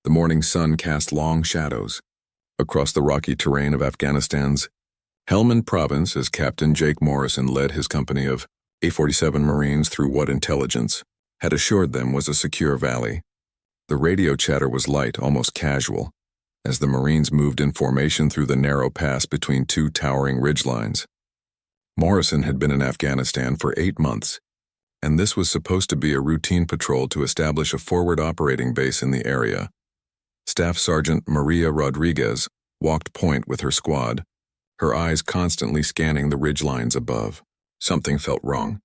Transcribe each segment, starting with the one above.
The morning sun cast long shadows across the rocky terrain of Afghanistan's Helmand province as Captain Jake Morrison led his company of A-47 Marines through what intelligence had assured them was a secure valley. The radio chatter was light, almost casual, as the Marines moved in formation through the narrow pass between two towering ridgelines. Morrison had been in Afghanistan for 8 months, and this was supposed to be a routine patrol to establish a forward operating base in the area. Staff Sergeant Maria Rodriguez walked point with her squad, her eyes constantly scanning the ridgelines above. Something felt wrong.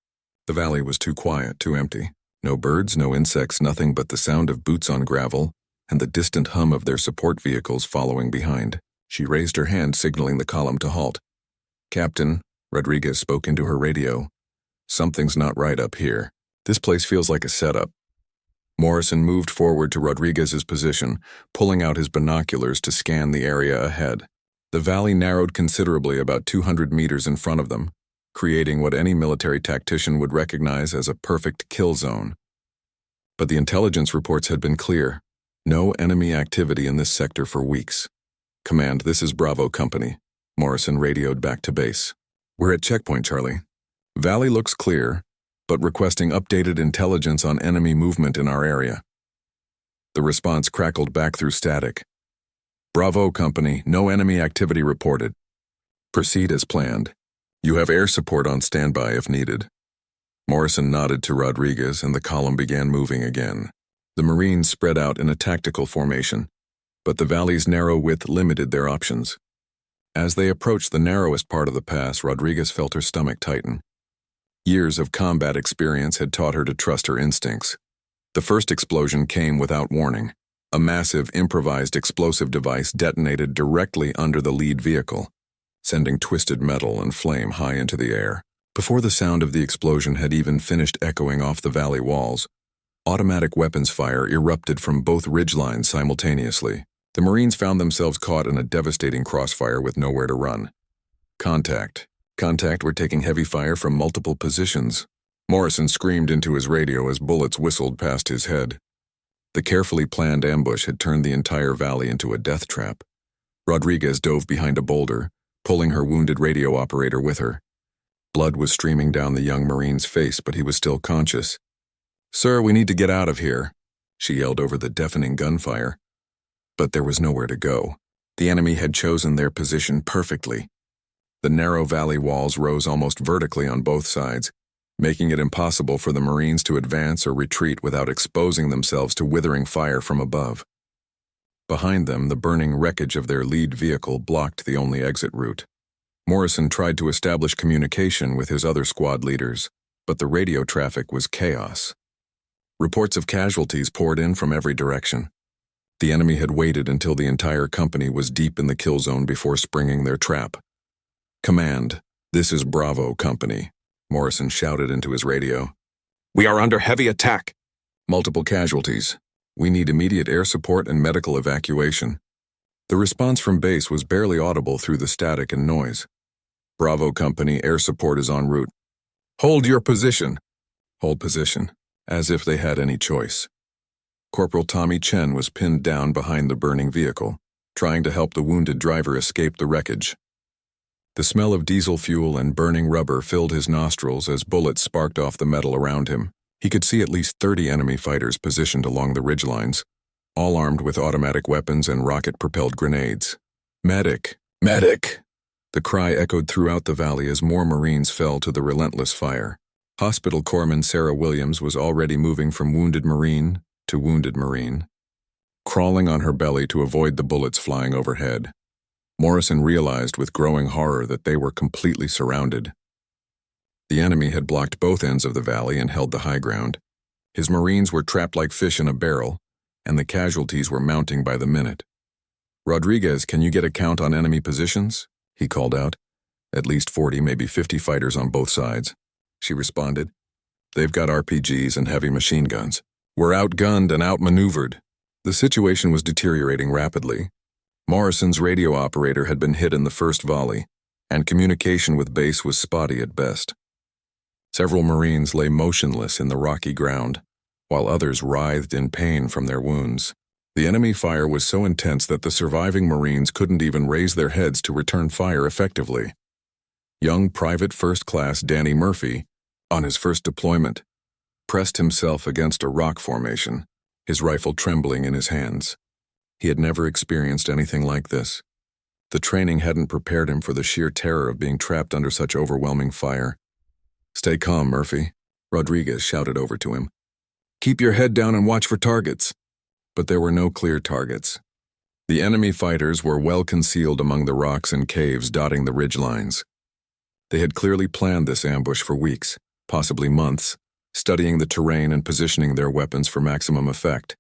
The valley was too quiet, too empty. No birds, no insects, nothing but the sound of boots on gravel and the distant hum of their support vehicles following behind. She raised her hand, signaling the column to halt. "Captain," Rodriguez spoke into her radio, "something's not right up here. This place feels like a setup." Morrison moved forward to Rodriguez's position, pulling out his binoculars to scan the area ahead. The valley narrowed considerably about 200 meters in front of them, creating what any military tactician would recognize as a perfect kill zone. But the intelligence reports had been clear. No enemy activity in this sector for weeks. "Command, this is Bravo Company," Morrison radioed back to base. "We're at checkpoint, Charlie. Valley looks clear, but requesting updated intelligence on enemy movement in our area." The response crackled back through static. "Bravo Company, no enemy activity reported. Proceed as planned. You have air support on standby if needed." Morrison nodded to Rodriguez and the column began moving again. The Marines spread out in a tactical formation, but the valley's narrow width limited their options. As they approached the narrowest part of the pass, Rodriguez felt her stomach tighten. Years of combat experience had taught her to trust her instincts. The first explosion came without warning. A massive improvised explosive device detonated directly under the lead vehicle, sending twisted metal and flame high into the air. Before the sound of the explosion had even finished echoing off the valley walls, automatic weapons fire erupted from both ridgelines simultaneously. The Marines found themselves caught in a devastating crossfire with nowhere to run. Contact. We're taking heavy fire from multiple positions." Morrison screamed into his radio as bullets whistled past his head. The carefully planned ambush had turned the entire valley into a death trap. Rodriguez dove behind a boulder, pulling her wounded radio operator with her. Blood was streaming down the young Marine's face, but he was still conscious. "Sir, we need to get out of here," she yelled over the deafening gunfire. But there was nowhere to go. The enemy had chosen their position perfectly. The narrow valley walls rose almost vertically on both sides, making it impossible for the Marines to advance or retreat without exposing themselves to withering fire from above. Behind them, the burning wreckage of their lead vehicle blocked the only exit route. Morrison tried to establish communication with his other squad leaders, but the radio traffic was chaos. Reports of casualties poured in from every direction. The enemy had waited until the entire company was deep in the kill zone before springing their trap. "Command, this is Bravo Company," Morrison shouted into his radio. "We are under heavy attack. Multiple casualties. We need immediate air support and medical evacuation." The response from base was barely audible through the static and noise. "Bravo Company, air support is en route. Hold your position." Hold position, as if they had any choice. Corporal Tommy Chen was pinned down behind the burning vehicle, trying to help the wounded driver escape the wreckage. The smell of diesel fuel and burning rubber filled his nostrils as bullets sparked off the metal around him. He could see at least 30 enemy fighters positioned along the ridgelines, all armed with automatic weapons and rocket-propelled grenades. "Medic! Medic!" The cry echoed throughout the valley as more Marines fell to the relentless fire. Hospital Corpsman Sarah Williams was already moving from wounded Marine to wounded Marine, crawling on her belly to avoid the bullets flying overhead. Morrison realized with growing horror that they were completely surrounded. The enemy had blocked both ends of the valley and held the high ground. His Marines were trapped like fish in a barrel, and the casualties were mounting by the minute. "Rodriguez, can you get a count on enemy positions?" he called out. "At least 40, maybe 50 fighters on both sides," she responded. "They've got RPGs and heavy machine guns. We're outgunned and outmaneuvered." The situation was deteriorating rapidly. Morrison's radio operator had been hit in the first volley, and communication with base was spotty at best. Several Marines lay motionless in the rocky ground, while others writhed in pain from their wounds. The enemy fire was so intense that the surviving Marines couldn't even raise their heads to return fire effectively. Young Private First Class Danny Murphy, on his first deployment, pressed himself against a rock formation, his rifle trembling in his hands. He had never experienced anything like this. The training hadn't prepared him for the sheer terror of being trapped under such overwhelming fire. "Stay calm, Murphy," Rodriguez shouted over to him. "Keep your head down and watch for targets." But there were no clear targets. The enemy fighters were well concealed among the rocks and caves dotting the ridgelines. They had clearly planned this ambush for weeks, possibly months, studying the terrain and positioning their weapons for maximum effect.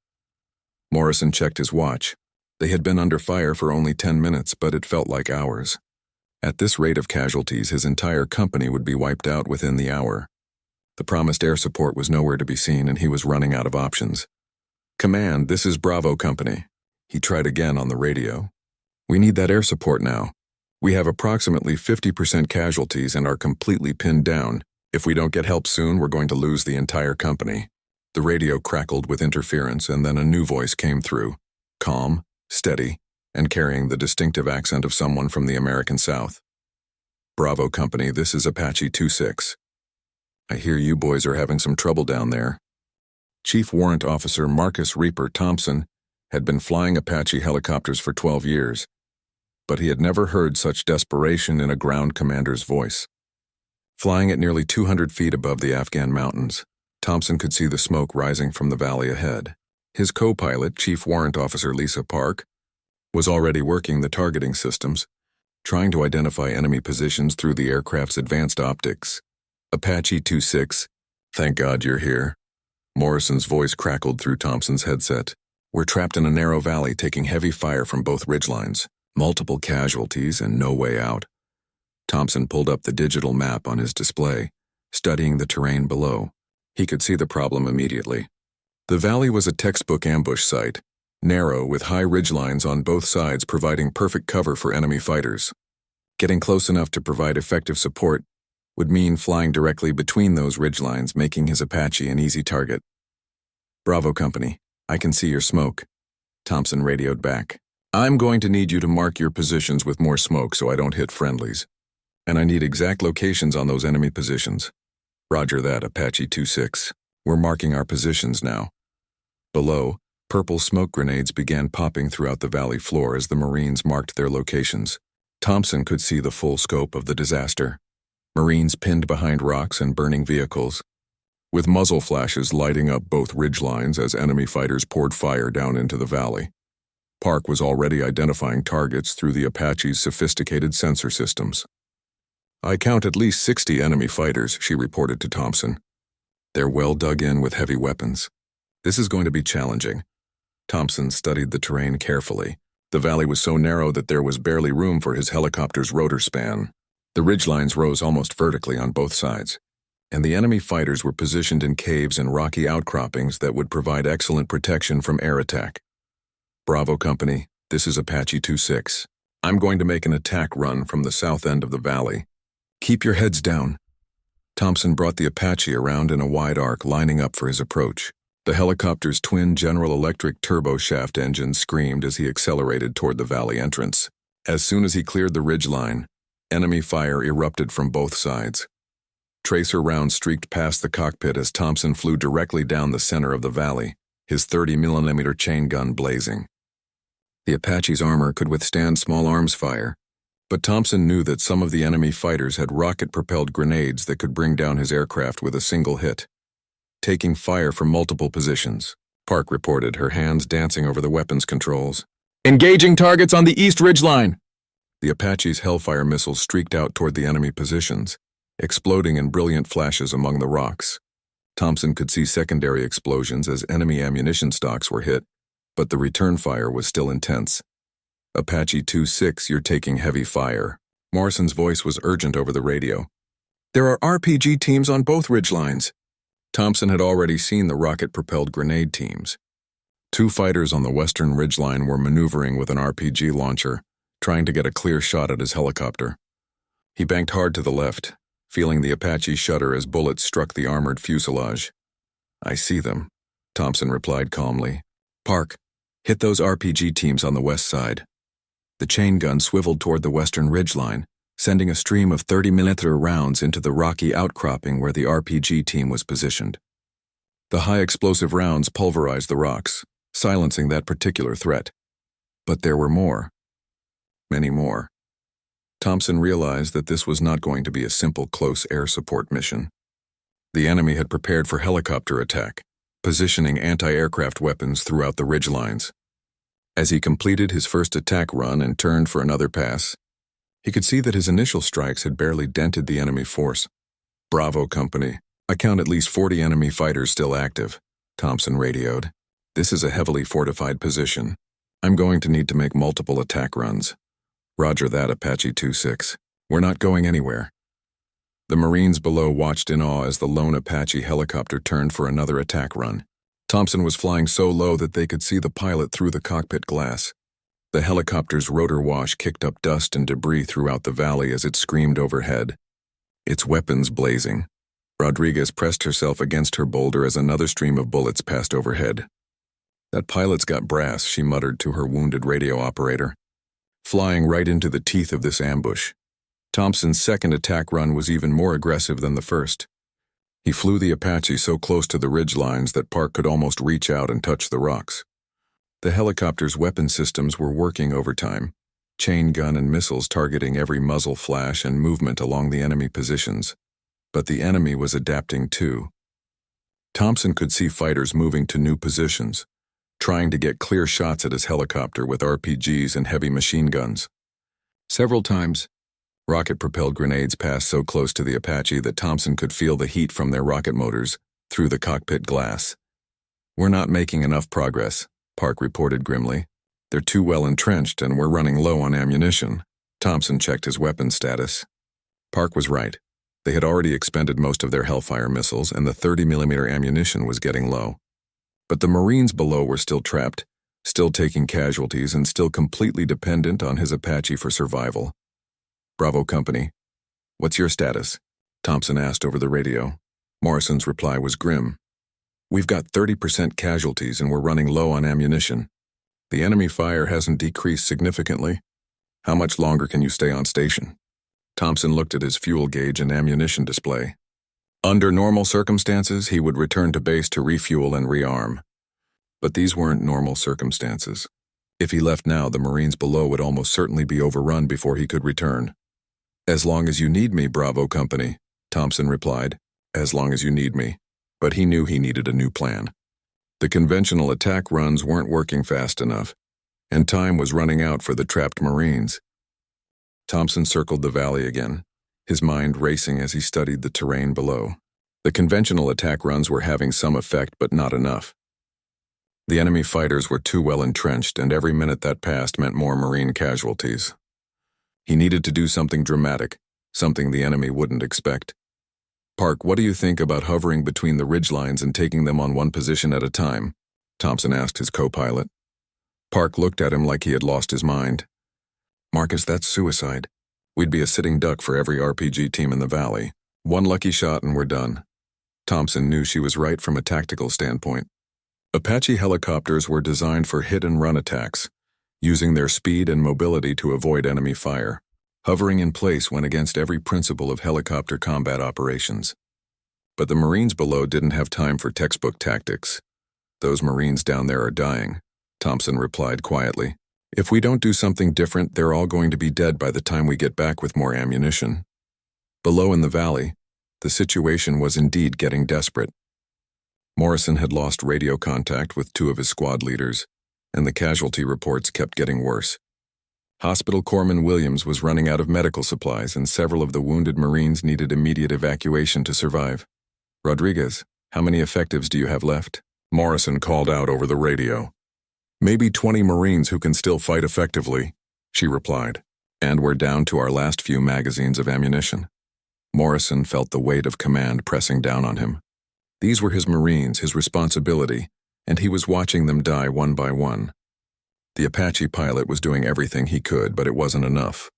Morrison checked his watch. They had been under fire for only 10 minutes, but it felt like hours. At this rate of casualties, his entire company would be wiped out within the hour. The promised air support was nowhere to be seen, and he was running out of options. "Command, this is Bravo Company." He tried again on the radio. "We need that air support now. We have approximately 50% casualties and are completely pinned down. If we don't get help soon, we're going to lose the entire company." The radio crackled with interference, and then a new voice came through, calm, steady, and carrying the distinctive accent of someone from the American South. "Bravo Company, this is Apache 26. I hear you boys are having some trouble down there." Chief Warrant Officer Marcus Reaper Thompson had been flying Apache helicopters for 12 years, but he had never heard such desperation in a ground commander's voice. Flying at nearly 200 feet above the Afghan mountains, Thompson could see the smoke rising from the valley ahead. His co-pilot, Chief Warrant Officer Lisa Park, was already working the targeting systems, trying to identify enemy positions through the aircraft's advanced optics. "Apache 26, thank God you're here." Morrison's voice crackled through Thompson's headset. "We're trapped in a narrow valley taking heavy fire from both ridgelines, multiple casualties and no way out." Thompson pulled up the digital map on his display, studying the terrain below. He could see the problem immediately. The valley was a textbook ambush site, narrow with high ridgelines on both sides providing perfect cover for enemy fighters. Getting close enough to provide effective support would mean flying directly between those ridgelines, making his Apache an easy target. "Bravo Company, I can see your smoke," Thompson radioed back. "I'm going to need you to mark your positions with more smoke so I don't hit friendlies. And I need exact locations on those enemy positions." "Roger that, Apache 26. We're marking our positions now." Below, purple smoke grenades began popping throughout the valley floor as the Marines marked their locations. Thompson could see the full scope of the disaster. Marines pinned behind rocks and burning vehicles, with muzzle flashes lighting up both ridgelines as enemy fighters poured fire down into the valley. Park was already identifying targets through the Apache's sophisticated sensor systems. "I count at least 60 enemy fighters," she reported to Thompson. "They're well dug in with heavy weapons. This is going to be challenging." Thompson studied the terrain carefully. The valley was so narrow that there was barely room for his helicopter's rotor span. The ridgelines rose almost vertically on both sides, and the enemy fighters were positioned in caves and rocky outcroppings that would provide excellent protection from air attack. "Bravo Company, this is Apache 26. I'm going to make an attack run from the south end of the valley. Keep your heads down." Thompson brought the Apache around in a wide arc, lining up for his approach. The helicopter's twin General Electric turboshaft engines screamed as he accelerated toward the valley entrance. As soon as he cleared the ridgeline, enemy fire erupted from both sides. Tracer rounds streaked past the cockpit as Thompson flew directly down the center of the valley, his 30mm chain gun blazing. The Apache's armor could withstand small arms fire, but Thompson knew that some of the enemy fighters had rocket-propelled grenades that could bring down his aircraft with a single hit. "Taking fire from multiple positions," Park reported, her hands dancing over the weapons controls. "Engaging targets on the east ridgeline!" The Apache's Hellfire missiles streaked out toward the enemy positions, exploding in brilliant flashes among the rocks. Thompson could see secondary explosions as enemy ammunition stocks were hit, but the return fire was still intense. "Apache 26, you're taking heavy fire." Morrison's voice was urgent over the radio. "There are RPG teams on both ridgelines." Thompson had already seen the rocket-propelled grenade teams. Two fighters on the western ridgeline were maneuvering with an RPG launcher, trying to get a clear shot at his helicopter. He banked hard to the left, feeling the Apache shudder as bullets struck the armored fuselage. "I see them," Thompson replied calmly. "Park, Hit those RPG teams on the west side. The chain gun swiveled toward the western ridgeline, sending a stream of 30-millimeter rounds into the rocky outcropping where the RPG team was positioned. The high-explosive rounds pulverized the rocks, silencing that particular threat. But there were more. Many more. Thompson realized that this was not going to be a simple close air support mission. The enemy had prepared for helicopter attack, positioning anti-aircraft weapons throughout the ridgelines. As he completed his first attack run and turned for another pass, he could see that his initial strikes had barely dented the enemy force. "Bravo, Company. I count at least 40 enemy fighters still active," Thompson radioed. "This is a heavily fortified position. I'm going to need to make multiple attack runs." "Roger that, Apache 2-6. We're not going anywhere." The Marines below watched in awe as the lone Apache helicopter turned for another attack run. Thompson was flying so low that they could see the pilot through the cockpit glass. The helicopter's rotor wash kicked up dust and debris throughout the valley as it screamed overhead, its weapons blazing. Rodriguez pressed herself against her boulder as another stream of bullets passed overhead. "That pilot's got brass," she muttered to her wounded radio operator. Flying right into the teeth of this ambush, Thompson's second attack run was even more aggressive than the first. He flew the Apache so close to the ridge lines that Park could almost reach out and touch the rocks. The helicopter's weapon systems were working overtime, chain gun and missiles targeting every muzzle flash and movement along the enemy positions. But the enemy was adapting too. Thompson could see fighters moving to new positions, trying to get clear shots at his helicopter with RPGs and heavy machine guns. Several times, rocket-propelled grenades passed so close to the Apache that Thompson could feel the heat from their rocket motors through the cockpit glass. "We're not making enough progress," Park reported grimly. "They're too well entrenched and we're running low on ammunition." Thompson checked his weapons status. Park was right. They had already expended most of their Hellfire missiles and the 30-millimeter ammunition was getting low. But the Marines below were still trapped, still taking casualties and still completely dependent on his Apache for survival. "Bravo, Company. What's your status?" Thompson asked over the radio. Morrison's reply was grim. "We've got 30% casualties and we're running low on ammunition. The enemy fire hasn't decreased significantly. How much longer can you stay on station?" Thompson looked at his fuel gauge and ammunition display. Under normal circumstances, he would return to base to refuel and rearm. But these weren't normal circumstances. If he left now, the Marines below would almost certainly be overrun before he could return. "As long as you need me, Bravo Company," Thompson replied. "As long as you need me." But he knew he needed a new plan. The conventional attack runs weren't working fast enough, and time was running out for the trapped Marines. Thompson circled the valley again, his mind racing as he studied the terrain below. The conventional attack runs were having some effect, but not enough. The enemy fighters were too well entrenched, and every minute that passed meant more Marine casualties. He needed to do something dramatic, something the enemy wouldn't expect. "Park, what do you think about hovering between the ridgelines and taking them on one position at a time?" Thompson asked his co-pilot. Park looked at him like he had lost his mind. "Marcus, that's suicide. We'd be a sitting duck for every RPG team in the valley. One lucky shot and we're done." Thompson knew she was right from a tactical standpoint. Apache helicopters were designed for hit-and-run attacks, using their speed and mobility to avoid enemy fire. Hovering in place went against every principle of helicopter combat operations. But the Marines below didn't have time for textbook tactics. "Those Marines down there are dying," Thompson replied quietly. "If we don't do something different, they're all going to be dead by the time we get back with more ammunition." Below in the valley, the situation was indeed getting desperate. Morrison had lost radio contact with 2 of his squad leaders, and the casualty reports kept getting worse. Hospital Corpsman Williams was running out of medical supplies, and several of the wounded Marines needed immediate evacuation to survive. "Rodriguez, how many effectives do you have left?" Morrison called out over the radio. "Maybe 20 Marines who can still fight effectively," she replied. "And we're down to our last few magazines of ammunition." Morrison felt the weight of command pressing down on him. These were his Marines, his responsibility, and he was watching them die one by one. The Apache pilot was doing everything he could, but it wasn't enough.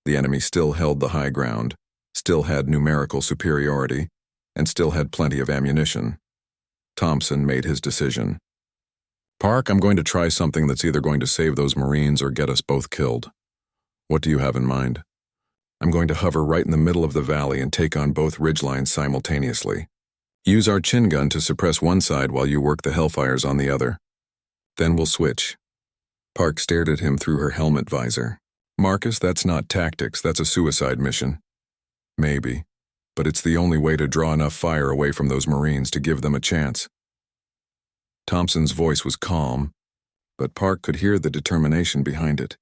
The enemy still held the high ground, still had numerical superiority, and still had plenty of ammunition. Thompson made his decision. Park, I'm going to try something that's either going to save those Marines or get us both killed. What do you have in mind? I'm going to hover right in the middle of the valley and take on both ridgelines simultaneously. Use our chin gun to suppress one side while you work the Hellfires on the other. Then we'll switch. Park stared at him through her helmet visor. Marcus, that's not tactics, that's a suicide mission. Maybe, but it's the only way to draw enough fire away from those Marines to give them a chance. Thompson's voice was calm, but Park could hear the determination behind it.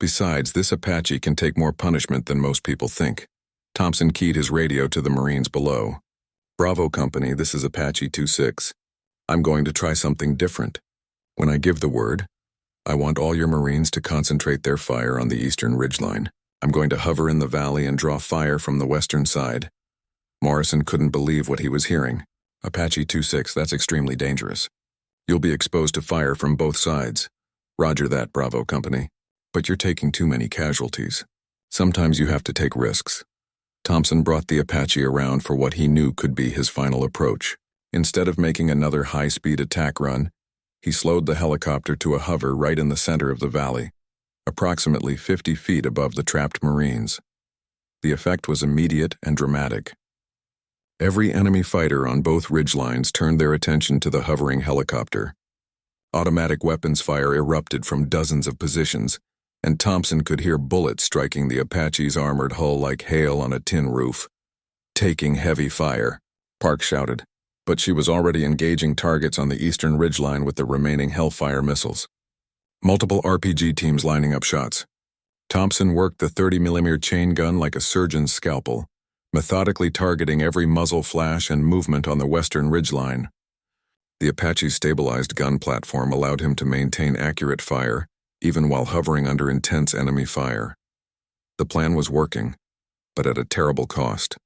Besides, this Apache can take more punishment than most people think. Thompson keyed his radio to the Marines below. Bravo Company, this is Apache 26. I'm going to try something different. When I give the word, I want all your Marines to concentrate their fire on the eastern ridgeline. I'm going to hover in the valley and draw fire from the western side. Morrison couldn't believe what he was hearing. Apache 26, that's extremely dangerous. You'll be exposed to fire from both sides. Roger that, Bravo Company. But you're taking too many casualties. Sometimes you have to take risks. Thompson brought the Apache around for what he knew could be his final approach. Instead of making another high-speed attack run, he slowed the helicopter to a hover right in the center of the valley, approximately 50 feet above the trapped Marines. The effect was immediate and dramatic. Every enemy fighter on both ridgelines turned their attention to the hovering helicopter. Automatic weapons fire erupted from dozens of positions, and Thompson could hear bullets striking the Apache's armored hull like hail on a tin roof. Taking heavy fire, Park shouted, but she was already engaging targets on the eastern ridgeline with the remaining Hellfire missiles. Multiple RPG teams lining up shots. Thompson worked the 30mm chain gun like a surgeon's scalpel, methodically targeting every muzzle flash and movement on the western ridgeline. The Apache's stabilized gun platform allowed him to maintain accurate fire, even while hovering under intense enemy fire. The plan was working, but at a terrible cost.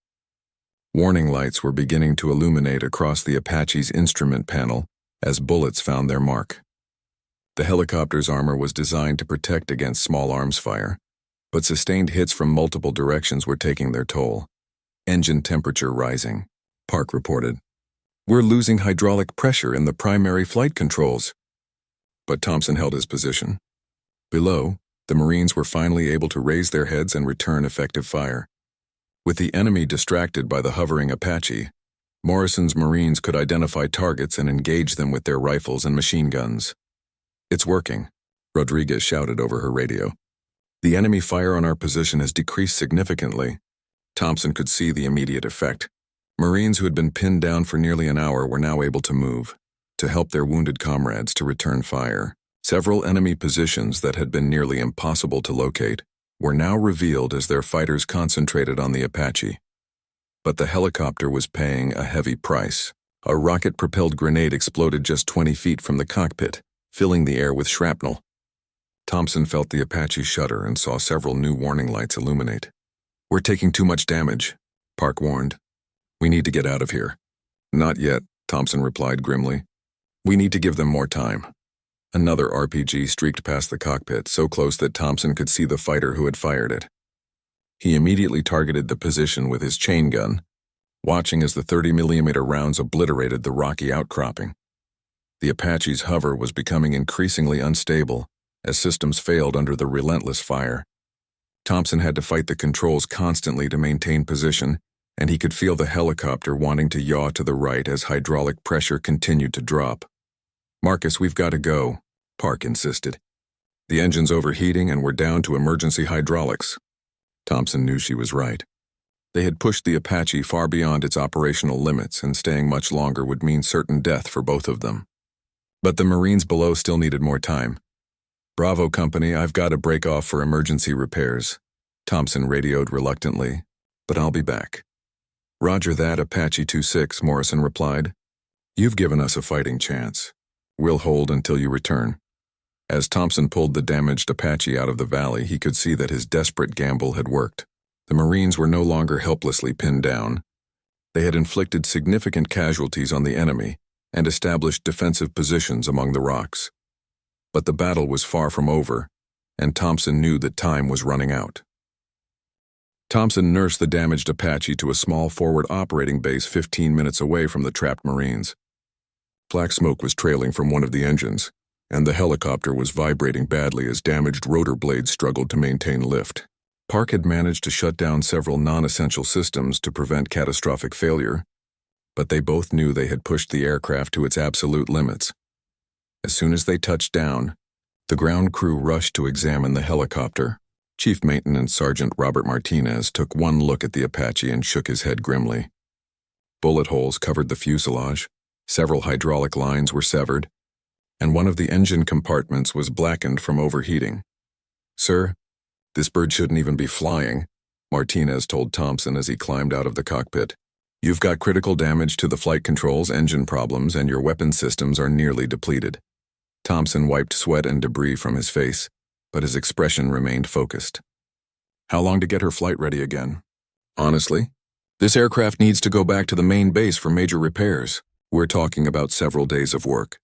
Warning lights were beginning to illuminate across the Apache's instrument panel as bullets found their mark. The helicopter's armor was designed to protect against small arms fire, but sustained hits from multiple directions were taking their toll. Engine temperature rising, Park reported. We're losing hydraulic pressure in the primary flight controls. But Thompson held his position. Below, the Marines were finally able to raise their heads and return effective fire. With the enemy distracted by the hovering Apache, Morrison's Marines could identify targets and engage them with their rifles and machine guns. It's working, Rodriguez shouted over her radio. The enemy fire on our position has decreased significantly. Thompson could see the immediate effect. Marines who had been pinned down for nearly an hour were now able to move, to help their wounded comrades to return fire. Several enemy positions that had been nearly impossible to locate were now revealed as their fighters concentrated on the Apache. But the helicopter was paying a heavy price. A rocket-propelled grenade exploded just 20 feet from the cockpit, filling the air with shrapnel. Thompson felt the Apache shudder and saw several new warning lights illuminate. We're taking too much damage, Park warned. We need to get out of here. Not yet, Thompson replied grimly. We need to give them more time. Another RPG streaked past the cockpit, so close that Thompson could see the fighter who had fired it. He immediately targeted the position with his chain gun, watching as the 30mm rounds obliterated the rocky outcropping. The Apache's hover was becoming increasingly unstable as systems failed under the relentless fire. Thompson had to fight the controls constantly to maintain position, and he could feel the helicopter wanting to yaw to the right as hydraulic pressure continued to drop. Marcus, we've got to go, Park insisted. The engine's overheating and we're down to emergency hydraulics. Thompson knew she was right. They had pushed the Apache far beyond its operational limits, and staying much longer would mean certain death for both of them. But the Marines below still needed more time. Bravo Company, I've got to break off for emergency repairs, Thompson radioed reluctantly, but I'll be back. Roger that, Apache 26, Morrison replied. You've given us a fighting chance. We'll hold until you return. As Thompson pulled the damaged Apache out of the valley, he could see that his desperate gamble had worked. The Marines were no longer helplessly pinned down. They had inflicted significant casualties on the enemy and established defensive positions among the rocks. But the battle was far from over, and Thompson knew that time was running out. Thompson nursed the damaged Apache to a small forward operating base 15 minutes away from the trapped Marines. Black smoke was trailing from one of the engines, and the helicopter was vibrating badly as damaged rotor blades struggled to maintain lift. Park had managed to shut down several non-essential systems to prevent catastrophic failure, but they both knew they had pushed the aircraft to its absolute limits. As soon as they touched down, the ground crew rushed to examine the helicopter. Chief Maintenance Sergeant Robert Martinez took one look at the Apache and shook his head grimly. Bullet holes covered the fuselage, several hydraulic lines were severed, and one of the engine compartments was blackened from overheating. "Sir, this bird shouldn't even be flying," Martinez told Thompson as he climbed out of the cockpit. "You've got critical damage to the flight controls, engine problems, and your weapon systems are nearly depleted." Thompson wiped sweat and debris from his face, but his expression remained focused. "How long to get her flight ready again?" "Honestly, this aircraft needs to go back to the main base for major repairs. We're talking about several days of work."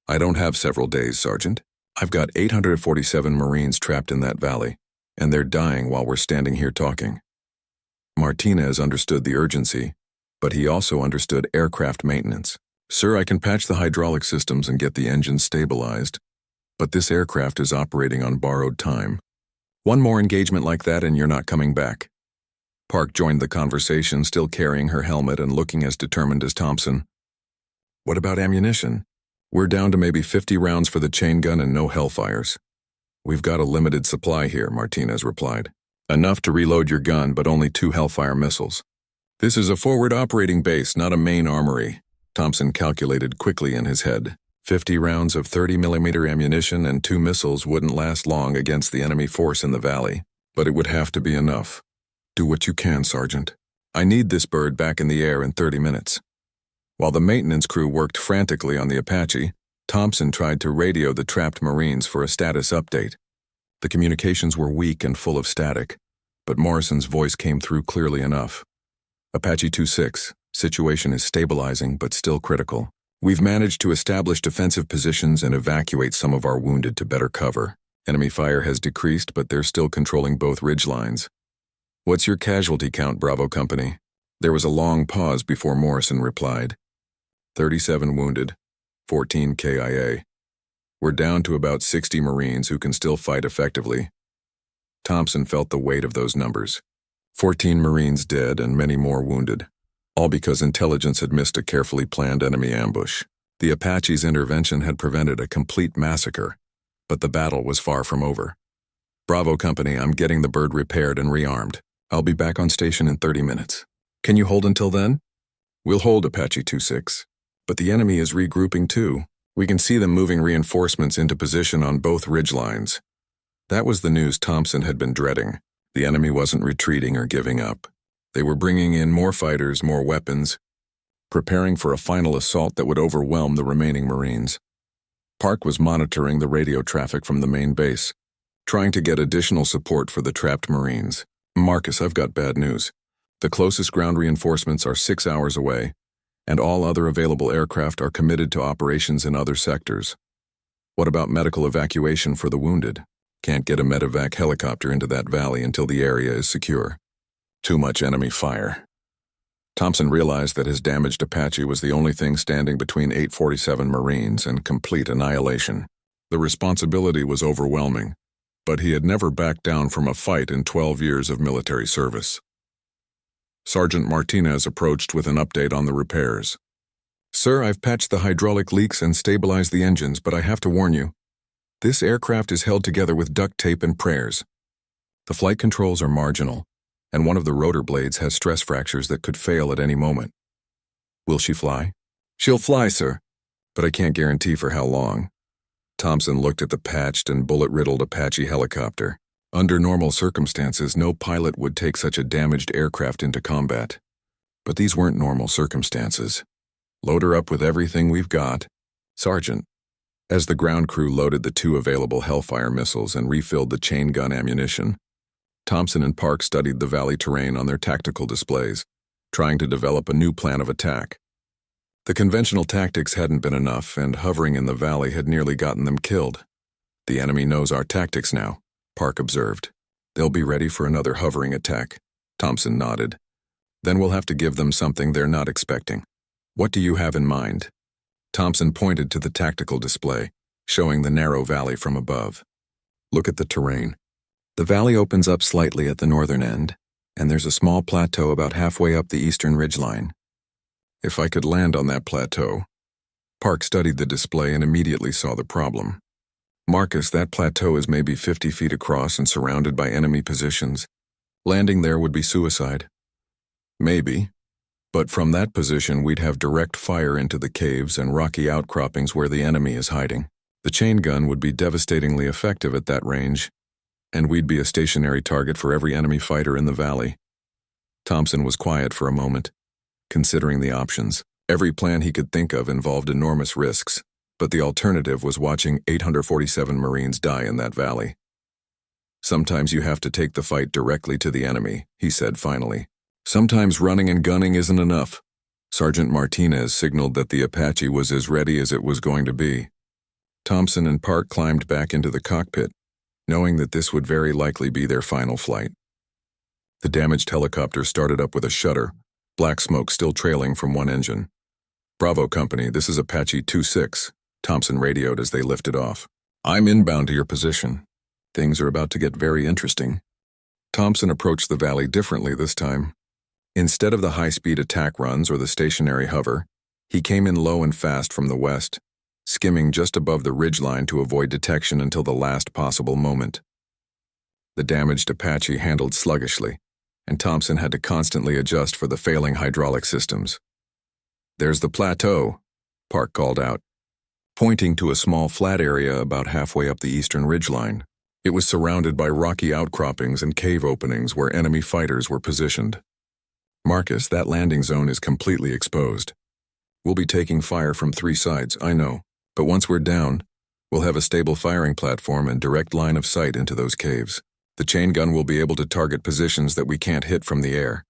"I don't have several days, Sergeant. I've got 847 Marines trapped in that valley, and they're dying while we're standing here talking." Martinez understood the urgency, but he also understood aircraft maintenance. "Sir, I can patch the hydraulic systems and get the engines stabilized, but this aircraft is operating on borrowed time. One more engagement like that and you're not coming back." Park joined the conversation, still carrying her helmet and looking as determined as Thompson. "What about ammunition? We're down to maybe 50 rounds for the chain gun and no Hellfires." "We've got a limited supply here," Martinez replied. "Enough to reload your gun, but only 2 Hellfire missiles. This is a forward operating base, not a main armory." Thompson calculated quickly in his head. 50 rounds of 30mm ammunition and 2 missiles wouldn't last long against the enemy force in the valley, but it would have to be enough. "Do what you can, Sergeant. I need this bird back in the air in 30 minutes. While the maintenance crew worked frantically on the Apache, Thompson tried to radio the trapped Marines for a status update. The communications were weak and full of static, but Morrison's voice came through clearly enough. "Apache 2-6, situation is stabilizing but still critical. We've managed to establish defensive positions and evacuate some of our wounded to better cover. Enemy fire has decreased, but they're still controlling both ridge lines. What's your casualty count, Bravo Company?" There was a long pause before Morrison replied. 37 wounded, 14 KIA. We're down to about 60 Marines who can still fight effectively. Thompson felt the weight of those numbers. 14 Marines dead and many more wounded, all because intelligence had missed a carefully planned enemy ambush. The Apache's intervention had prevented a complete massacre, but the battle was far from over. "Bravo Company, I'm getting the bird repaired and rearmed. I'll be back on station in 30 minutes. Can you hold until then?" "We'll hold, Apache 2-6. But the enemy is regrouping too. We can see them moving reinforcements into position on both ridge lines." That was the news Thompson had been dreading. The enemy wasn't retreating or giving up. They were bringing in more fighters, more weapons, preparing for a final assault that would overwhelm the remaining Marines. Park was monitoring the radio traffic from the main base, trying to get additional support for the trapped Marines. "Marcus, I've got bad news. The closest ground reinforcements are 6 hours away, and all other available aircraft are committed to operations in other sectors. What about medical evacuation for the wounded? Can't get a medevac helicopter into that valley until the area is secure. Too much enemy fire." Thompson realized that his damaged Apache was the only thing standing between 847 Marines and complete annihilation. The responsibility was overwhelming, but he had never backed down from a fight in 12 years of military service. Sergeant Martinez approached with an update on the repairs. "Sir, I've patched the hydraulic leaks and stabilized the engines, but I have to warn you. This aircraft is held together with duct tape and prayers. The flight controls are marginal, and one of the rotor blades has stress fractures that could fail at any moment." "Will she fly?" "She'll fly, sir, but I can't guarantee for how long." Thompson looked at the patched and bullet-riddled Apache helicopter. Under normal circumstances, no pilot would take such a damaged aircraft into combat. But these weren't normal circumstances. "Load her up with everything we've got, Sergeant." As the ground crew loaded the 2 available Hellfire missiles and refilled the chain gun ammunition, Thompson and Park studied the valley terrain on their tactical displays, trying to develop a new plan of attack. The conventional tactics hadn't been enough, and hovering in the valley had nearly gotten them killed. "The enemy knows our tactics now," Park observed. "They'll be ready for another hovering attack." Thompson nodded. "Then we'll have to give them something they're not expecting. What do you have in mind?" Thompson pointed to the tactical display, showing the narrow valley from above. Look at the terrain. The valley opens up slightly at the northern end, and there's a small plateau about halfway up the eastern ridgeline. If I could land on that plateau. Park studied the display and immediately saw the problem. Marcus, that plateau is maybe 50 feet across and surrounded by enemy positions. Landing there would be suicide. Maybe. But from that position we'd have direct fire into the caves and rocky outcroppings where the enemy is hiding. The chain gun would be devastatingly effective at that range, and we'd be a stationary target for every enemy fighter in the valley. Thompson was quiet for a moment, considering the options. Every plan he could think of involved enormous risks, but the alternative was watching 847 Marines die in that valley. Sometimes you have to take the fight directly to the enemy, he said finally. Sometimes running and gunning isn't enough. Sergeant Martinez signaled that the Apache was as ready as it was going to be. Thompson and Park climbed back into the cockpit, knowing that this would very likely be their final flight. The damaged helicopter started up with a shudder, black smoke still trailing from one engine. "Bravo Company, this is Apache 2-6, Thompson radioed as they lifted off. "I'm inbound to your position. Things are about to get very interesting." Thompson approached the valley differently this time. Instead of the high-speed attack runs or the stationary hover, he came in low and fast from the west, skimming just above the ridgeline to avoid detection until the last possible moment. The damaged Apache handled sluggishly, and Thompson had to constantly adjust for the failing hydraulic systems. "There's the plateau," Park called out, pointing to a small flat area about halfway up the eastern ridgeline. It was surrounded by rocky outcroppings and cave openings where enemy fighters were positioned. "Marcus, that landing zone is completely exposed. We'll be taking fire from 3 sides, I know, but once we're down, we'll have a stable firing platform and direct line of sight into those caves. The chain gun will be able to target positions that we can't hit from the air."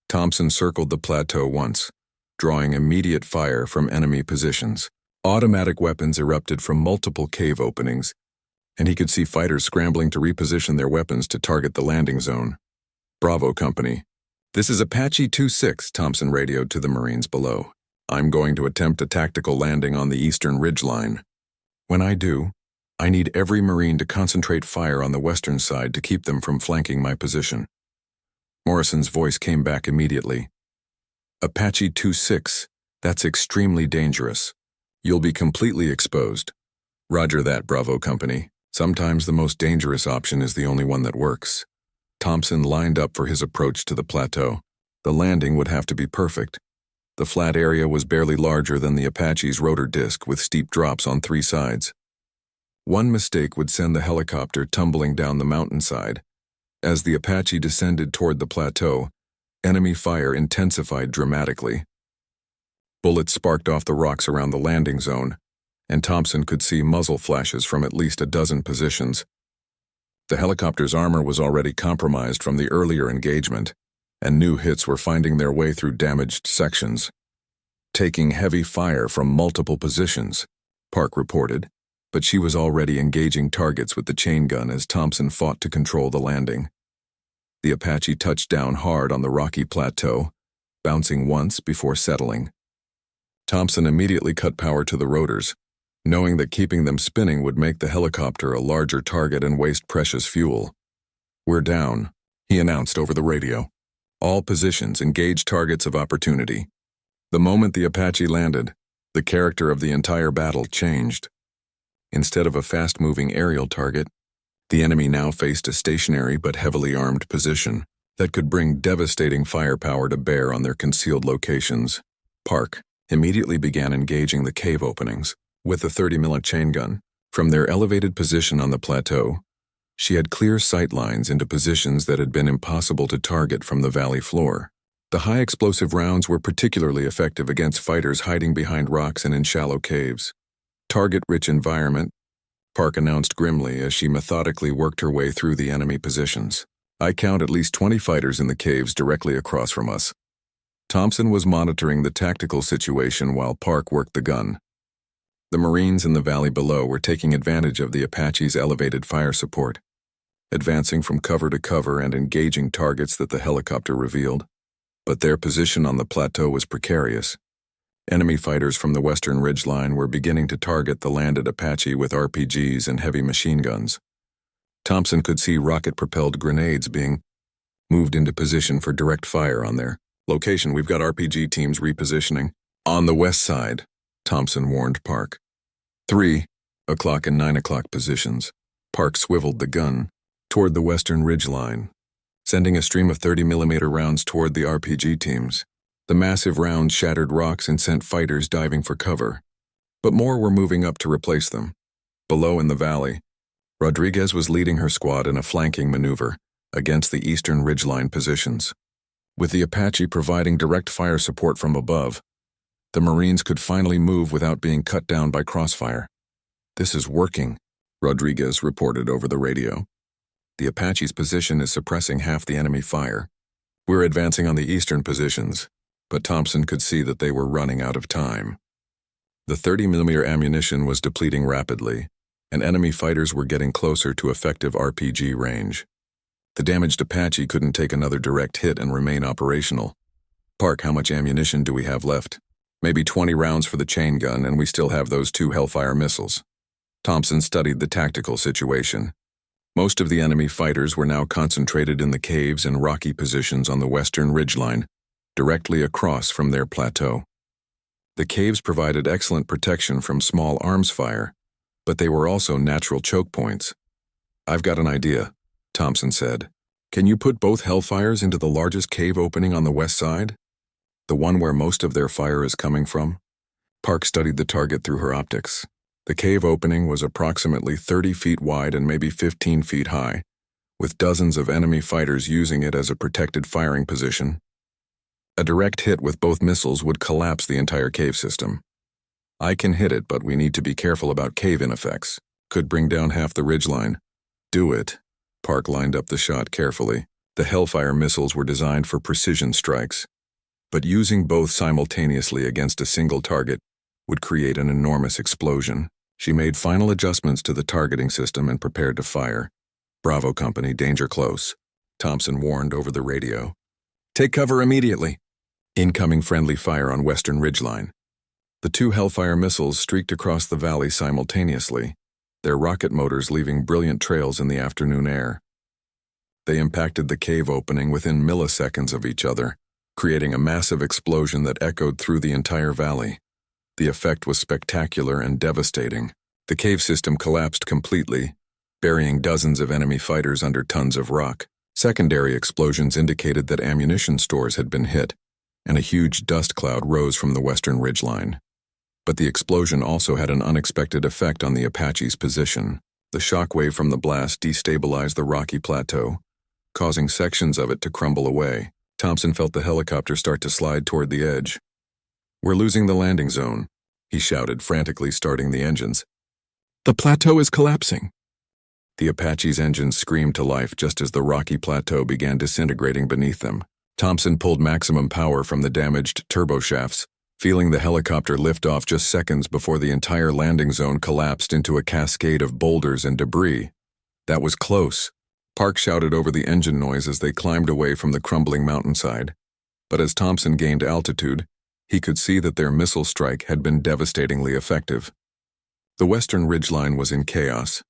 Thompson circled the plateau once, drawing immediate fire from enemy positions. Automatic weapons erupted from multiple cave openings, and he could see fighters scrambling to reposition their weapons to target the landing zone. "Bravo Company. This is Apache 2-6, Thompson radioed to the Marines below. "I'm going to attempt a tactical landing on the eastern ridgeline. When I do, I need every Marine to concentrate fire on the western side to keep them from flanking my position." Morrison's voice came back immediately. "Apache 2-6, that's extremely dangerous. You'll be completely exposed." "Roger that, Bravo Company. Sometimes the most dangerous option is the only one that works." Thompson lined up for his approach to the plateau. The landing would have to be perfect. The flat area was barely larger than the Apache's rotor disc with steep drops on 3 sides. One mistake would send the helicopter tumbling down the mountainside. As the Apache descended toward the plateau, enemy fire intensified dramatically. Bullets sparked off the rocks around the landing zone, and Thompson could see muzzle flashes from at least a dozen positions. The helicopter's armor was already compromised from the earlier engagement, and new hits were finding their way through damaged sections. "Taking heavy fire from multiple positions," Park reported, but she was already engaging targets with the chain gun as Thompson fought to control the landing. The Apache touched down hard on the rocky plateau, bouncing once before settling. Thompson immediately cut power to the rotors, knowing that keeping them spinning would make the helicopter a larger target and waste precious fuel. "We're down," he announced over the radio. "All positions engage targets of opportunity." The moment the Apache landed, the character of the entire battle changed. Instead of a fast-moving aerial target, the enemy now faced a stationary but heavily armed position that could bring devastating firepower to bear on their concealed locations. Park immediately began engaging the cave openings with the 30mm chain gun. From their elevated position on the plateau, she had clear sight lines into positions that had been impossible to target from the valley floor. The high-explosive rounds were particularly effective against fighters hiding behind rocks and in shallow caves. "Target-rich environment," Park announced grimly as she methodically worked her way through the enemy positions. "I count at least 20 fighters in the caves directly across from us." Thompson was monitoring the tactical situation while Park worked the gun. The Marines in the valley below were taking advantage of the Apache's elevated fire support, advancing from cover to cover and engaging targets that the helicopter revealed. But their position on the plateau was precarious. Enemy fighters from the western ridgeline were beginning to target the landed Apache with RPGs and heavy machine guns. Thompson could see rocket-propelled grenades being moved into position for direct fire on their location. We've got RPG teams repositioning. On the west side, Thompson warned Park. 3 o'clock and 9 o'clock positions. Park swiveled the gun toward the western ridgeline, sending a stream of 30mm rounds toward the RPG teams. The massive rounds shattered rocks and sent fighters diving for cover, but more were moving up to replace them. Below in the valley, Rodriguez was leading her squad in a flanking maneuver against the eastern ridgeline positions. With the Apache providing direct fire support from above, the Marines could finally move without being cut down by crossfire. "This is working," Rodriguez reported over the radio. "The Apache's position is suppressing half the enemy fire. We're advancing on the eastern positions," but Thompson could see that they were running out of time. The 30mm ammunition was depleting rapidly, and enemy fighters were getting closer to effective RPG range. The damaged Apache couldn't take another direct hit and remain operational. "Park, how much ammunition do we have left?" "Maybe 20 rounds for the chain gun, and we still have those 2 Hellfire missiles." Thompson studied the tactical situation. Most of the enemy fighters were now concentrated in the caves and rocky positions on the western ridgeline, directly across from their plateau. The caves provided excellent protection from small arms fire, but they were also natural choke points. "I've got an idea," Thompson said. "Can you put both Hellfires into the largest cave opening on the west side? The one where most of their fire is coming from?" Park studied the target through her optics. The cave opening was approximately 30 feet wide and maybe 15 feet high, with dozens of enemy fighters using it as a protected firing position. A direct hit with both missiles would collapse the entire cave system. "I can hit it, but we need to be careful about cave-in effects. Could bring down half the ridgeline." "Do it." Park lined up the shot carefully. The Hellfire missiles were designed for precision strikes, but using both simultaneously against a single target would create an enormous explosion. She made final adjustments to the targeting system and prepared to fire. "Bravo Company, danger close," Thompson warned over the radio. "Take cover immediately." Incoming friendly fire on western ridgeline. The 2 Hellfire missiles streaked across the valley simultaneously, their rocket motors leaving brilliant trails in the afternoon air. They impacted the cave opening within milliseconds of each other, creating a massive explosion that echoed through the entire valley. The effect was spectacular and devastating. The cave system collapsed completely, burying dozens of enemy fighters under tons of rock. Secondary explosions indicated that ammunition stores had been hit, and a huge dust cloud rose from the western ridgeline. But the explosion also had an unexpected effect on the Apache's position. The shockwave from the blast destabilized the rocky plateau, causing sections of it to crumble away. Thompson felt the helicopter start to slide toward the edge. "We're losing the landing zone," he shouted, frantically starting the engines. "The plateau is collapsing." The Apache's engines screamed to life just as the rocky plateau began disintegrating beneath them. Thompson pulled maximum power from the damaged turboshafts, feeling the helicopter lift off just seconds before the entire landing zone collapsed into a cascade of boulders and debris. "That was close," Park shouted over the engine noise as they climbed away from the crumbling mountainside. But as Thompson gained altitude, he could see that their missile strike had been devastatingly effective. The western ridgeline was in chaos,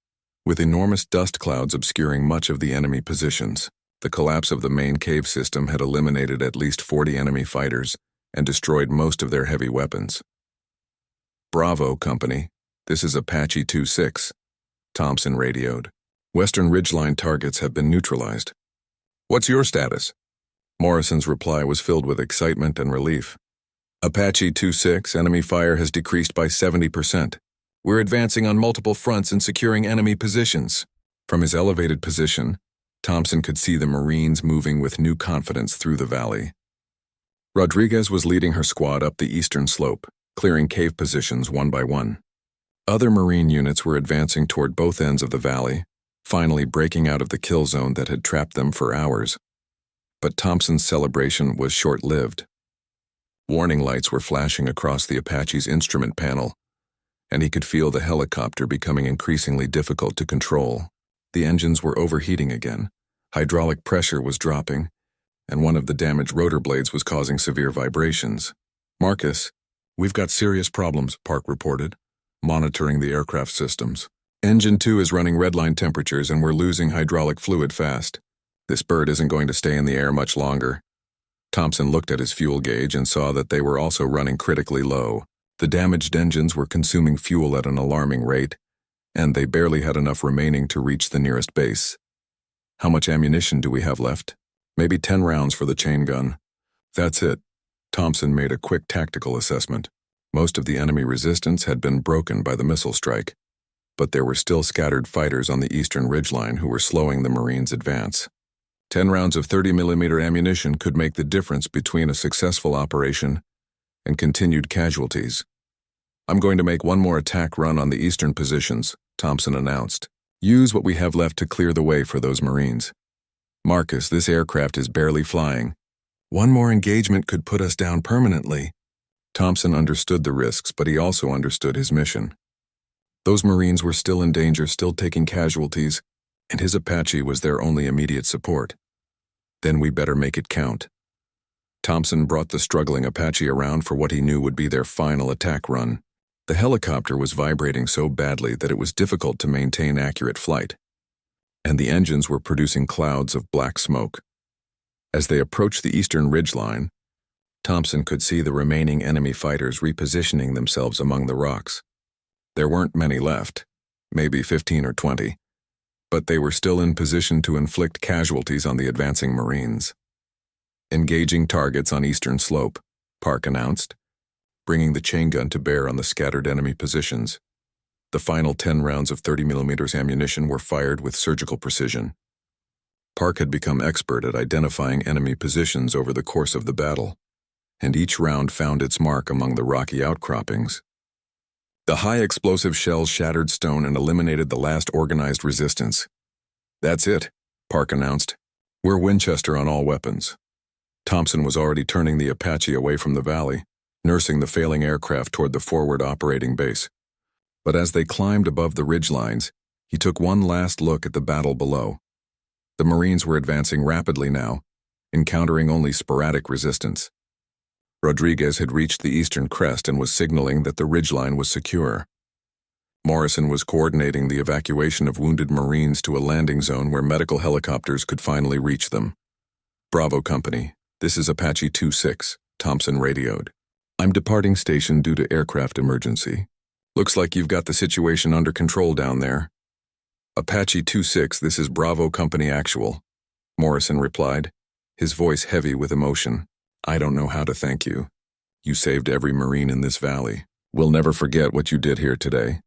with enormous dust clouds obscuring much of the enemy positions. The collapse of the main cave system had eliminated at least 40 enemy fighters and destroyed most of their heavy weapons. "Bravo, Company. This is Apache 2-6, Thompson radioed. "Western ridgeline targets have been neutralized." "What's your status?" Morrison's reply was filled with excitement and relief. "Apache 2-6, enemy fire has decreased by 70%. We're advancing on multiple fronts and securing enemy positions." From his elevated position, Thompson could see the Marines moving with new confidence through the valley. Rodriguez was leading her squad up the eastern slope, clearing cave positions one by one. Other Marine units were advancing toward both ends of the valley, finally breaking out of the kill zone that had trapped them for hours. But Thompson's celebration was short-lived. Warning lights were flashing across the Apache's instrument panel, and he could feel the helicopter becoming increasingly difficult to control. The engines were overheating again, hydraulic pressure was dropping, and one of the damaged rotor blades was causing severe vibrations. "Marcus, "We've got serious problems," Park reported, monitoring the aircraft systems. "Engine 2 is running redline temperatures and we're losing hydraulic fluid fast. This bird isn't going to stay in the air much longer." Thompson looked at his fuel gauge and saw that they were also running critically low. The damaged engines were consuming fuel at an alarming rate, and they barely had enough remaining to reach the nearest base. "How much ammunition do we have left?" "Maybe 10 rounds for the chain gun." "That's it." Thompson made a quick tactical assessment. Most of the enemy resistance had been broken by the missile strike, but there were still scattered fighters on the eastern ridgeline who were slowing the Marines' advance. 10 rounds of 30mm ammunition could make the difference between a successful operation and continued casualties. "I'm going to make one more attack run on the eastern positions," Thompson announced. "Use what we have left to clear the way for those Marines. Marcus, this aircraft is barely flying. One more engagement could put us down permanently." Thompson understood the risks, but he also understood his mission. Those Marines were still in danger, still taking casualties, and his Apache was their only immediate support. "Then we better make it count." Thompson brought the struggling Apache around for what he knew would be their final attack run. The helicopter was vibrating so badly that it was difficult to maintain accurate flight, and the engines were producing clouds of black smoke. As they approached the eastern ridgeline, Thompson could see the remaining enemy fighters repositioning themselves among the rocks. There weren't many left, maybe 15 or 20, but they were still in position to inflict casualties on the advancing Marines. "Engaging targets on eastern slope," Park announced, bringing the chain gun to bear on the scattered enemy positions. The final 10 rounds of 30mm ammunition were fired with surgical precision. Park had become expert at identifying enemy positions over the course of the battle, and each round found its mark among the rocky outcroppings. The high-explosive shells shattered stone and eliminated the last organized resistance. "That's it," Park announced. "We're Winchester on all weapons." Thompson was already turning the Apache away from the valley, nursing the failing aircraft toward the forward operating base. But as they climbed above the ridgelines, he took one last look at the battle below. The Marines were advancing rapidly now, encountering only sporadic resistance. Rodriguez had reached the eastern crest and was signaling that the ridgeline was secure. Morrison was coordinating the evacuation of wounded Marines to a landing zone where medical helicopters could finally reach them. "Bravo Company, this is Apache 2-6, Thompson radioed. "I'm departing station due to aircraft emergency. Looks like you've got the situation under control down there." "Apache 2-6, this is Bravo Company Actual," Morrison replied, his voice heavy with emotion. "I don't know how to thank you. You saved every Marine in this valley. We'll never forget what you did here today."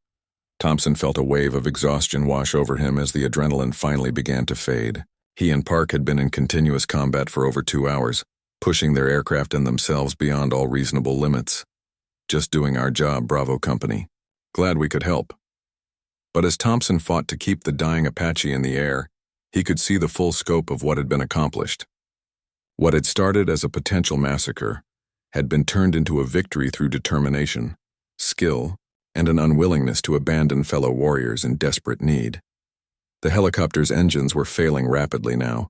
Thompson felt a wave of exhaustion wash over him as the adrenaline finally began to fade. He and Park had been in continuous combat for over 2 hours, pushing their aircraft and themselves beyond all reasonable limits. "Just doing our job, Bravo Company. Glad we could help." But as Thompson fought to keep the dying Apache in the air, he could see the full scope of what had been accomplished. What had started as a potential massacre had been turned into a victory through determination, skill, and an unwillingness to abandon fellow warriors in desperate need. The helicopter's engines were failing rapidly now,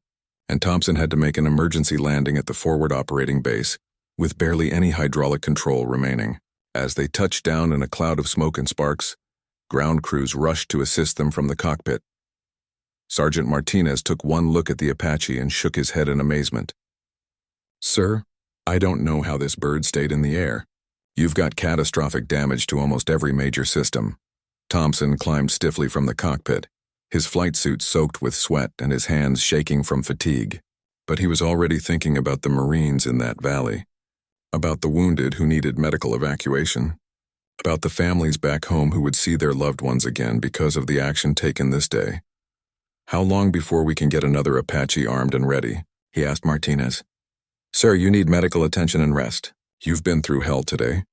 and Thompson had to make an emergency landing at the forward operating base, with barely any hydraulic control remaining. As they touched down in a cloud of smoke and sparks, ground crews rushed to assist them from the cockpit. Sergeant Martinez took one look at the Apache and shook his head in amazement. "Sir, I don't know how this bird stayed in the air. You've got catastrophic damage to almost every major system." Thompson climbed stiffly from the cockpit, his flight suit soaked with sweat and his hands shaking from fatigue. But he was already thinking about the Marines in that valley, about the wounded who needed medical evacuation, about the families back home who would see their loved ones again because of the action taken this day. "How long before we can get another Apache armed and ready?" he asked Martinez. "Sir, you need medical attention and rest. You've been through hell today."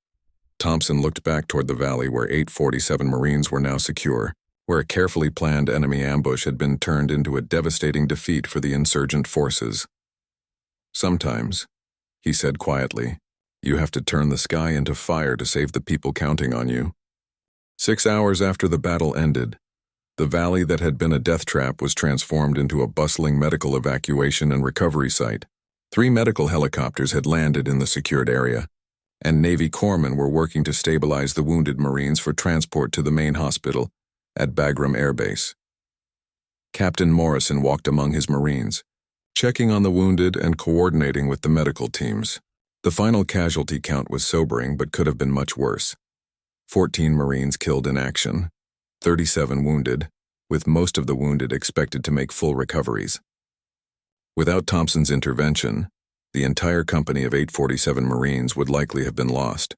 Thompson looked back toward the valley where 847 Marines were now secure, where a carefully planned enemy ambush had been turned into a devastating defeat for the insurgent forces. "Sometimes," he said quietly, "you have to turn the sky into fire to save the people counting on you." 6 hours after the battle ended, the valley that had been a death trap was transformed into a bustling medical evacuation and recovery site. 3 medical helicopters had landed in the secured area, and Navy corpsmen were working to stabilize the wounded Marines for transport to the main hospital at Bagram Air Base. Captain Morrison walked among his Marines, checking on the wounded and coordinating with the medical teams. The final casualty count was sobering but could have been much worse. 14 Marines killed in action, 37 wounded, with most of the wounded expected to make full recoveries. Without Thompson's intervention, the entire company of 847 Marines would likely have been lost.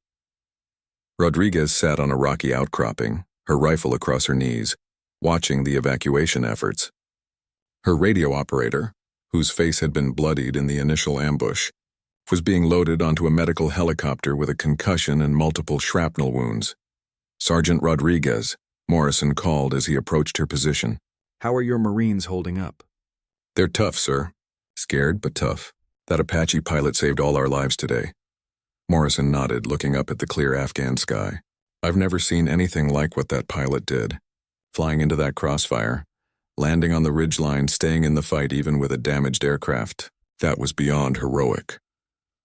Rodriguez sat on a rocky outcropping, her rifle across her knees, watching the evacuation efforts. Her radio operator, whose face had been bloodied in the initial ambush, was being loaded onto a medical helicopter with a concussion and multiple shrapnel wounds. Sergeant Rodriguez, Morrison called as he approached her position. "How are your Marines holding up?" "They're tough, sir. Scared, but tough. That Apache pilot saved all our lives today." Morrison nodded, looking up at the clear Afghan sky. "I've never seen anything like what that pilot did. Flying into that crossfire, landing on the ridgeline, staying in the fight even with a damaged aircraft. That was beyond heroic."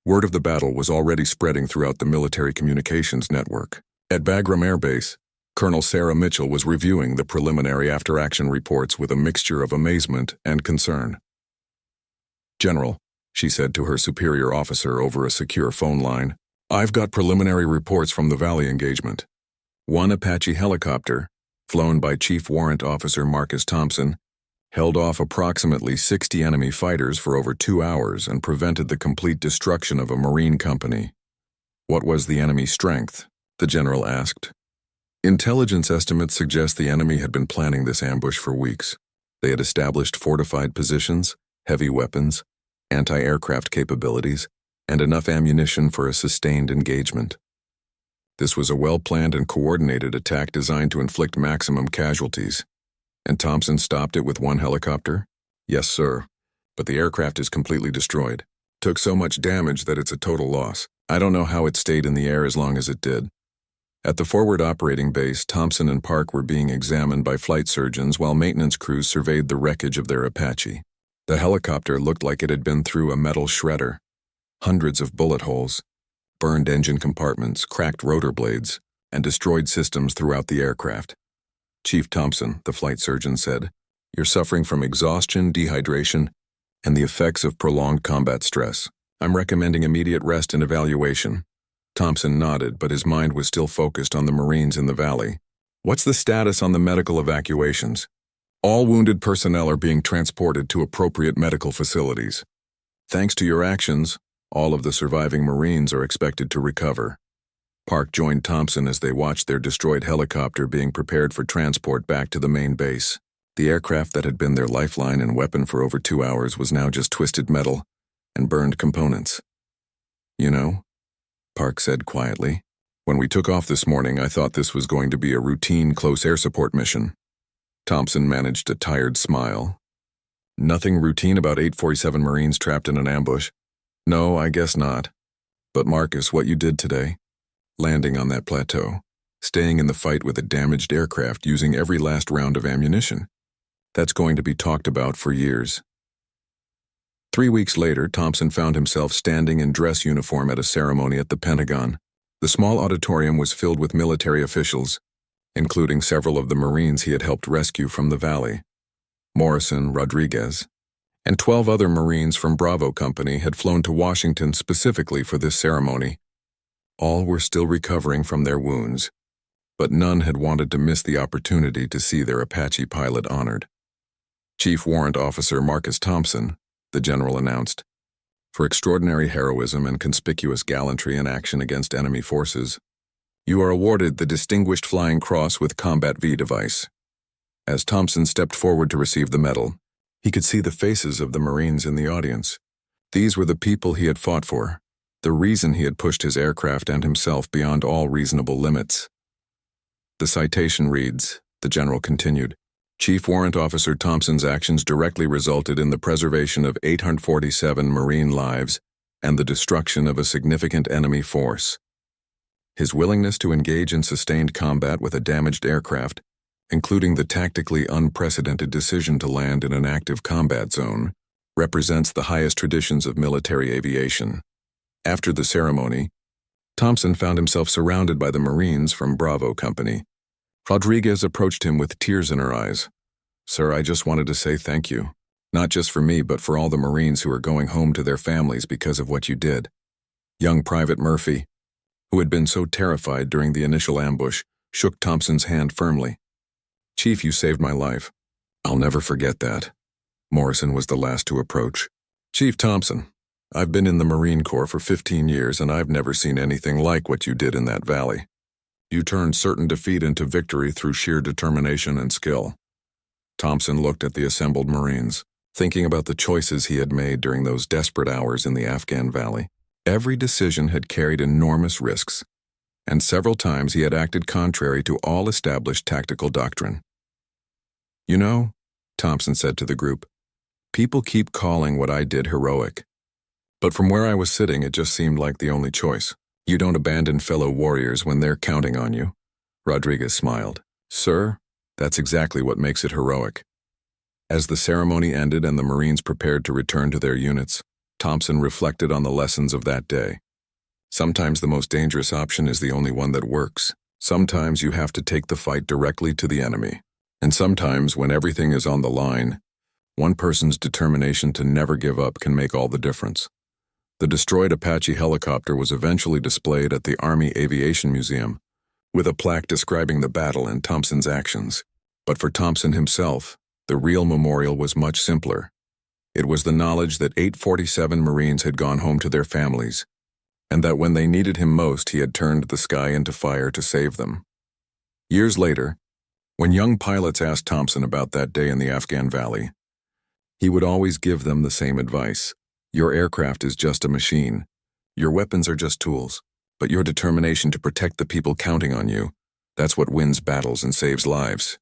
Word of the battle was already spreading throughout the military communications network. At Bagram Air Base, Colonel Sarah Mitchell was reviewing the preliminary after-action reports with a mixture of amazement and concern. "General," she said to her superior officer over a secure phone line, "I've got preliminary reports from the Valley engagement. One Apache helicopter, flown by Chief Warrant Officer Marcus Thompson, held off approximately 60 enemy fighters for over 2 hours and prevented the complete destruction of a Marine company." "What was the enemy's strength?" the general asked. "Intelligence estimates suggest the enemy had been planning this ambush for weeks. They had established fortified positions, heavy weapons, anti-aircraft capabilities, and enough ammunition for a sustained engagement. This was a well-planned and coordinated attack designed to inflict maximum casualties. And Thompson stopped it with one helicopter?" "Yes, sir. But the aircraft is completely destroyed. Took so much damage that it's a total loss. I don't know how it stayed in the air as long as it did." At the forward operating base, Thompson and Park were being examined by flight surgeons while maintenance crews surveyed the wreckage of their Apache. The helicopter looked like it had been through a metal shredder. Hundreds of bullet holes, burned engine compartments, cracked rotor blades, and destroyed systems throughout the aircraft. "Chief Thompson," the flight surgeon said, "you're suffering from exhaustion, dehydration, and the effects of prolonged combat stress. I'm recommending immediate rest and evaluation." Thompson nodded, but his mind was still focused on the Marines in the valley. "What's the status on the medical evacuations?" "All wounded personnel are being transported to appropriate medical facilities. Thanks to your actions, all of the surviving Marines are expected to recover." Park joined Thompson as they watched their destroyed helicopter being prepared for transport back to the main base. The aircraft that had been their lifeline and weapon for over 2 hours was now just twisted metal and burned components. "You know," Park said quietly, "when we took off this morning, I thought this was going to be a routine close air support mission." Thompson managed a tired smile. "Nothing routine about 847 Marines trapped in an ambush?" "No, I guess not. But Marcus, what you did today, landing on that plateau, staying in the fight with a damaged aircraft using every last round of ammunition, that's going to be talked about for years." 3 weeks later, Thompson found himself standing in dress uniform at a ceremony at the Pentagon. The small auditorium was filled with military officials, including several of the Marines he had helped rescue from the valley. Morrison, Rodriguez, and 12 other Marines from Bravo Company had flown to Washington specifically for this ceremony. All were still recovering from their wounds, but none had wanted to miss the opportunity to see their Apache pilot honored. Chief Warrant Officer Marcus Thompson, the general announced, "For extraordinary heroism and conspicuous gallantry in action against enemy forces, you are awarded the Distinguished Flying Cross with Combat V device." As Thompson stepped forward to receive the medal, he could see the faces of the Marines in the audience. These were the people he had fought for, the reason he had pushed his aircraft and himself beyond all reasonable limits. The citation reads, the general continued, "Chief Warrant Officer Thompson's actions directly resulted in the preservation of 847 Marine lives and the destruction of a significant enemy force. His willingness to engage in sustained combat with a damaged aircraft, including the tactically unprecedented decision to land in an active combat zone, represents the highest traditions of military aviation." After the ceremony, Thompson found himself surrounded by the Marines from Bravo Company. Rodriguez approached him with tears in her eyes. "Sir, I just wanted to say thank you. Not just for me, but for all the Marines who are going home to their families because of what you did." Young Private Murphy, who had been so terrified during the initial ambush, shook Thompson's hand firmly. "Chief, you saved my life. I'll never forget that." Morrison was the last to approach. "Chief Thompson, I've been in the Marine Corps for 15 years and I've never seen anything like what you did in that valley. You turned certain defeat into victory through sheer determination and skill." Thompson looked at the assembled Marines, thinking about the choices he had made during those desperate hours in the Afghan valley. Every decision had carried enormous risks, and several times he had acted contrary to all established tactical doctrine. "You know," Thompson said to the group, "people keep calling what I did heroic. But from where I was sitting, it just seemed like the only choice. You don't abandon fellow warriors when they're counting on you." Rodriguez smiled. "Sir, that's exactly what makes it heroic." As the ceremony ended and the Marines prepared to return to their units, Thompson reflected on the lessons of that day. Sometimes the most dangerous option is the only one that works. Sometimes you have to take the fight directly to the enemy. And sometimes, when everything is on the line, one person's determination to never give up can make all the difference. The destroyed Apache helicopter was eventually displayed at the Army Aviation Museum, with a plaque describing the battle and Thompson's actions. But for Thompson himself, the real memorial was much simpler. It was the knowledge that 847 Marines had gone home to their families, and that when they needed him most, he had turned the sky into fire to save them. Years later, when young pilots asked Thompson about that day in the Afghan valley, he would always give them the same advice. "Your aircraft is just a machine. Your weapons are just tools. But your determination to protect the people counting on you, that's what wins battles and saves lives."